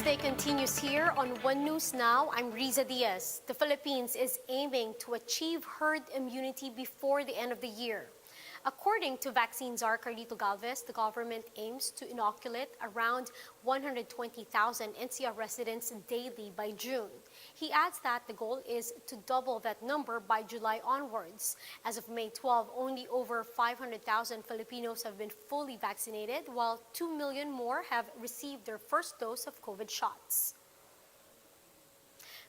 Day continues here on One News Now. I'm Riza Diaz. The Philippines is aiming to achieve herd immunity before the end of the year. According to vaccine czar Carlito Galvez, the government aims to inoculate around 120,000 NCR residents daily by June. He adds that the goal is to double that number by July onwards. As of May 12, only over 500,000 Filipinos have been fully vaccinated, while 2 million more have received their first dose of COVID shots.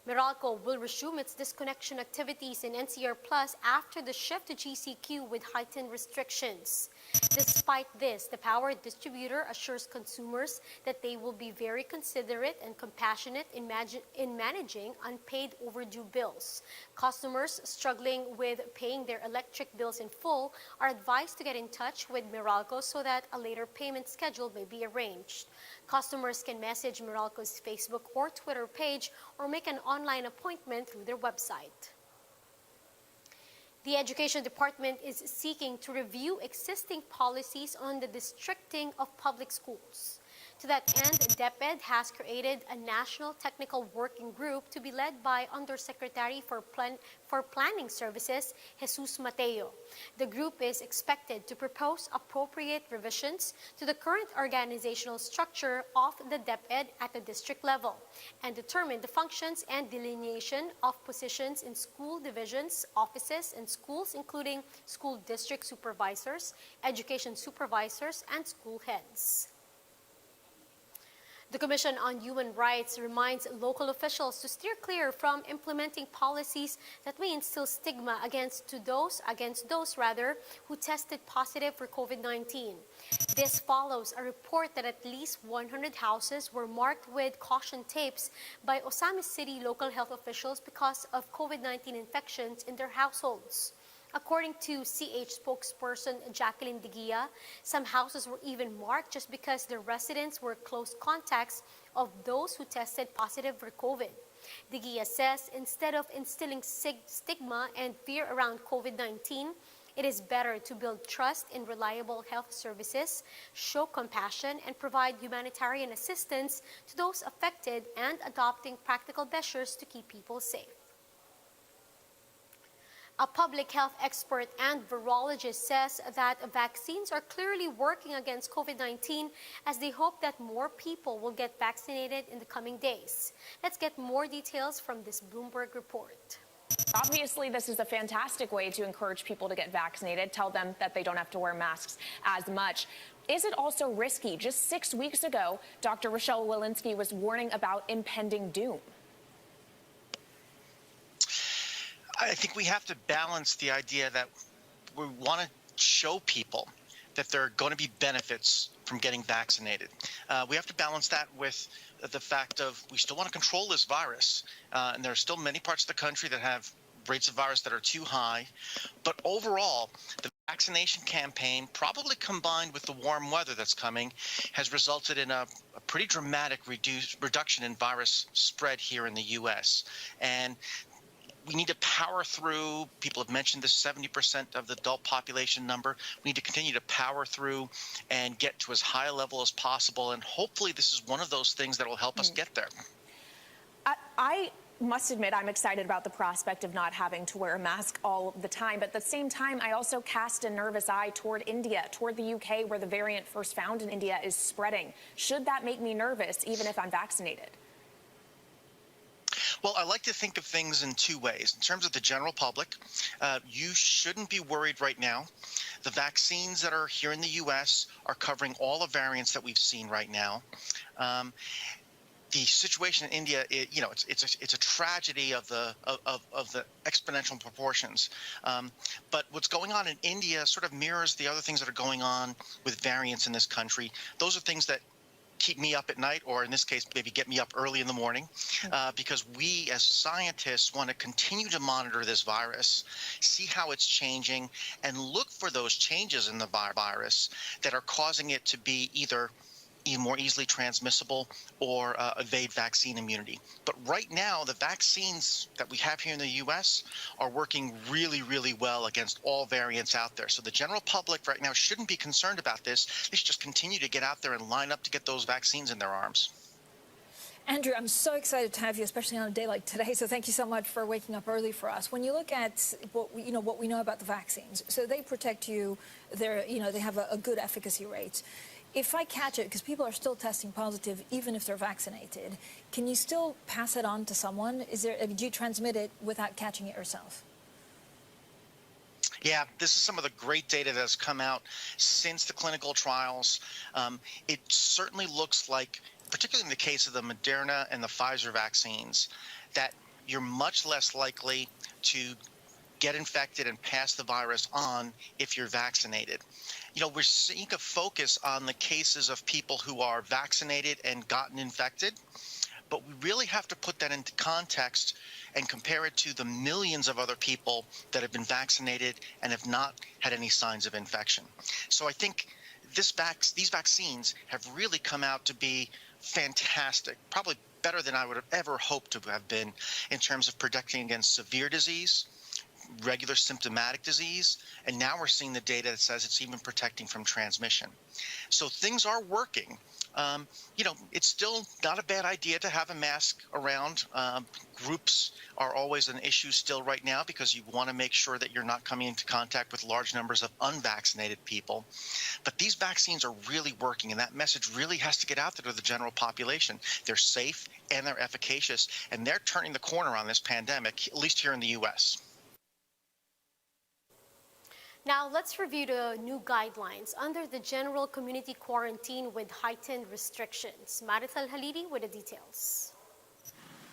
Meralco will resume its disconnection activities in NCR Plus after the shift to GCQ with heightened restrictions. Despite this, the power distributor assures consumers that they will be very considerate and compassionate in managing unpaid overdue bills. Customers struggling with paying their electric bills in full are advised to get in touch with Meralco so that a later payment schedule may be arranged. Customers can message Meralco's Facebook or Twitter page or make an online appointment through their website. The Education Department is seeking to review existing policies on the districting of public schools. To that end, DepEd has created a National Technical Working Group to be led by Undersecretary for Planning Services, Jesus Mateo. The group is expected to propose appropriate revisions to the current organizational structure of the DepEd at the district level and determine the functions and delineation of positions in school divisions, offices, and schools, including school district supervisors, education supervisors, and school heads. The Commission on Human Rights reminds local officials to steer clear from implementing policies that may instill stigma against those who tested positive for COVID-19. This follows a report that at least 100 houses were marked with caution tapes by Osamis City local health officials because of COVID-19 infections in their households. According to CH spokesperson Jacqueline Digia, some houses were even marked just because their residents were close contacts of those who tested positive for COVID. Digia says instead of instilling stigma and fear around COVID-19, it is better to build trust in reliable health services, show compassion, and provide humanitarian assistance to those affected and adopting practical measures to keep people safe. A public health expert and virologist says that vaccines are clearly working against COVID-19 as they hope that more people will get vaccinated in the coming days. Let's get more details from this Bloomberg report. Obviously, this is a fantastic way to encourage people to get vaccinated, tell them that they don't have to wear masks as much. Is it also risky? Just 6 weeks ago, Dr. Rochelle Walensky was warning about impending doom. I think we have to balance the idea that we want to show people that there are going to be benefits from getting vaccinated. We have to balance that with the fact of we still want to control this virus. And there are still many parts of the country that have rates of virus that are too high. But overall, the vaccination campaign, probably combined with the warm weather that's coming, has resulted in a pretty dramatic reduction in virus spread here in the U.S. And we need to power through. People have mentioned the 70% of the adult population number. We need to continue to power through and get to as high a level as possible. And hopefully this is one of those things that will help us get there. I must admit I'm excited about the prospect of not having to wear a mask all the time. But at the same time, I also cast a nervous eye toward India, toward the UK, where the variant first found in India is spreading. Should that make me nervous, even if I'm vaccinated? Well, I like to think of things in two ways. In terms of the general public, you shouldn't be worried right now. The vaccines that are here in the U.S. are covering all the variants that we've seen right now. The situation in India, it's a tragedy of the exponential proportions. But what's going on in India sort of mirrors the other things that are going on with variants in this country. Those are things that keep me up at night, or in this case, maybe get me up early in the morning, because we as scientists want to continue to monitor this virus, see how it's changing, and look for those changes in the virus that are causing it to be either more easily transmissible or evade vaccine immunity. But right now, the vaccines that we have here in the U.S. are working really, really well against all variants out there. So the general public right now shouldn't be concerned about this. They should just continue to get out there and line up to get those vaccines in their arms. Andrew, I'm so excited to have you, especially on a day like today. So thank you so much for waking up early for us. When you look at what we know about the vaccines, so they protect you. They have a good efficacy rate. If I catch it, because people are still testing positive even if they're vaccinated, can you still pass it on to someone? Do you transmit it without catching it yourself? Yeah, this is some of the great data that has come out since the clinical trials. It certainly looks like, particularly in the case of the Moderna and the Pfizer vaccines, that you're much less likely to get infected and pass the virus on if you're vaccinated. We're seeing a focus on the cases of people who are vaccinated and gotten infected, but we really have to put that into context and compare it to the millions of other people that have been vaccinated and have not had any signs of infection. So I think these vaccines have really come out to be fantastic, probably better than I would have ever hoped to have been in terms of protecting against severe disease, regular symptomatic disease, and now we're seeing the data that says it's even protecting from transmission. So things are working. It's still not a bad idea to have a mask around. Groups are always an issue still right now because you want to make sure that you're not coming into contact with large numbers of unvaccinated people. But these vaccines are really working, and that message really has to get out there to the general population. They're safe and they're efficacious, and they're turning the corner on this pandemic, at least here in the U.S. Now, let's review the new guidelines under the general community quarantine with heightened restrictions. Maritel Halidi with the details.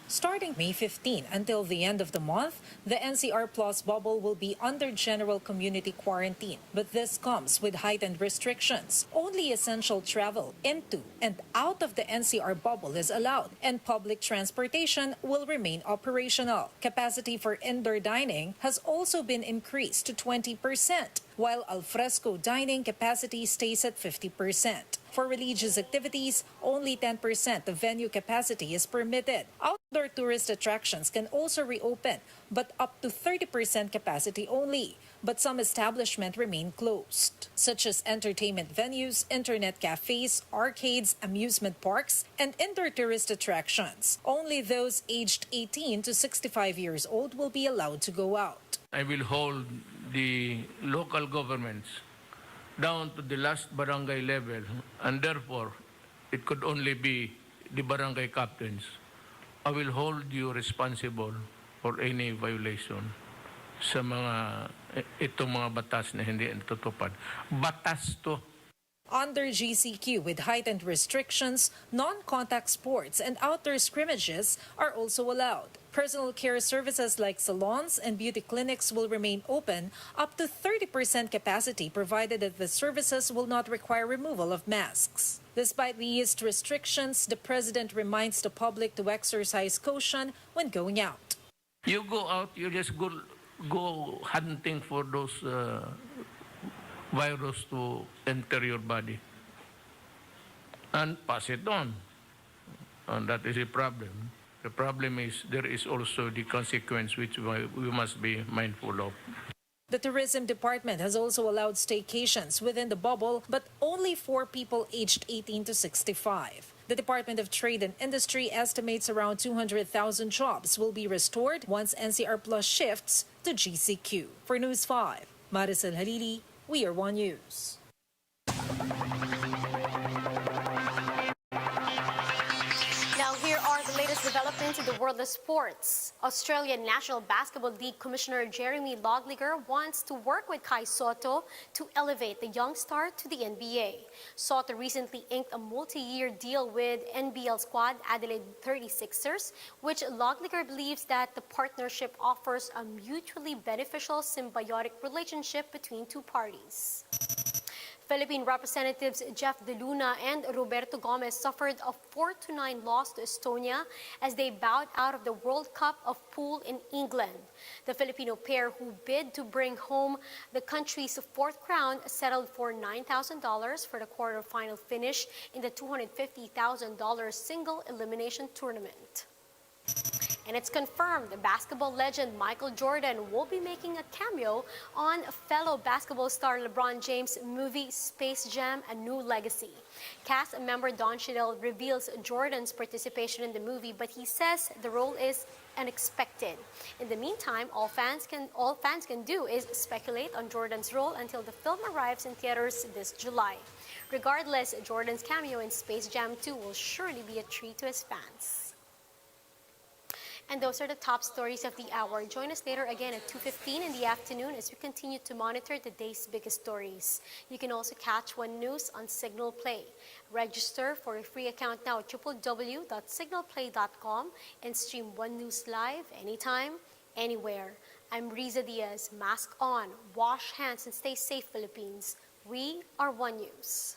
Starting May 15 until the end of the month, the NCR Plus bubble will be under general community quarantine. But this comes with heightened restrictions. Only essential travel into and out of the NCR bubble is allowed, and public transportation will remain operational. Capacity for indoor dining has also been increased to 20%, while alfresco dining capacity stays at 50%. For religious activities, only 10% of venue capacity is permitted. Outdoor tourist attractions can also reopen, but up to 30% capacity only. But some establishments remain closed, such as entertainment venues, internet cafes, arcades, amusement parks, and indoor tourist attractions. Only those aged 18 to 65 years old will be allowed to go out. I will hold the local governments down to the last barangay level, and therefore it could only be the barangay captains. I will hold you responsible for any violation sa itong mga batas na hindi natutupad. Batas to. Under GCQ with heightened restrictions, non-contact sports and outdoor scrimmages are also allowed. Personal care services like salons and beauty clinics will remain open up to 30% capacity, provided that the services will not require removal of masks. Despite the eased restrictions, the president reminds the public to exercise caution when going out. You go out, you just go hunting for those virus to enter your body and pass it on. And that is a problem. The problem is there is also the consequence which we must be mindful of. The tourism department has also allowed staycations within the bubble, but only for people aged 18 to 65. The Department of Trade and Industry estimates around 200,000 jobs will be restored once NCR Plus shifts to GCQ. For News 5, Maricel Halili, We Are One News. Now, here are the latest developments in the world of sports. Australian National Basketball League Commissioner Jeremy Logliger wants to work with Kai Sotto to elevate the young star to the NBA. Sotto recently inked a multi-year deal with NBL squad Adelaide 36ers, which Logliger believes that the partnership offers a mutually beneficial symbiotic relationship between two parties. Philippine representatives Jeff De Luna and Roberto Gomez suffered a 4-9 loss to Estonia as they bowed out of the World Cup of Pool in England. The Filipino pair, who bid to bring home the country's fourth crown, settled for $9,000 for the quarterfinal finish in the $250,000 single elimination tournament. And it's confirmed the basketball legend Michael Jordan will be making a cameo on fellow basketball star LeBron James' movie Space Jam: A New Legacy. Cast member Don Cheadle reveals Jordan's participation in the movie, but he says the role is unexpected. In the meantime, all fans can do is speculate on Jordan's role until the film arrives in theaters this July. Regardless, Jordan's cameo in Space Jam 2 will surely be a treat to his fans. And those are the top stories of the hour. Join us later again at 2:15 in the afternoon as we continue to monitor the day's biggest stories. You can also catch One News on Signal Play. Register for a free account now at www.signalplay.com and stream One News live anytime, anywhere. I'm Riza Diaz. Mask on, wash hands, and stay safe, Philippines. We are One News.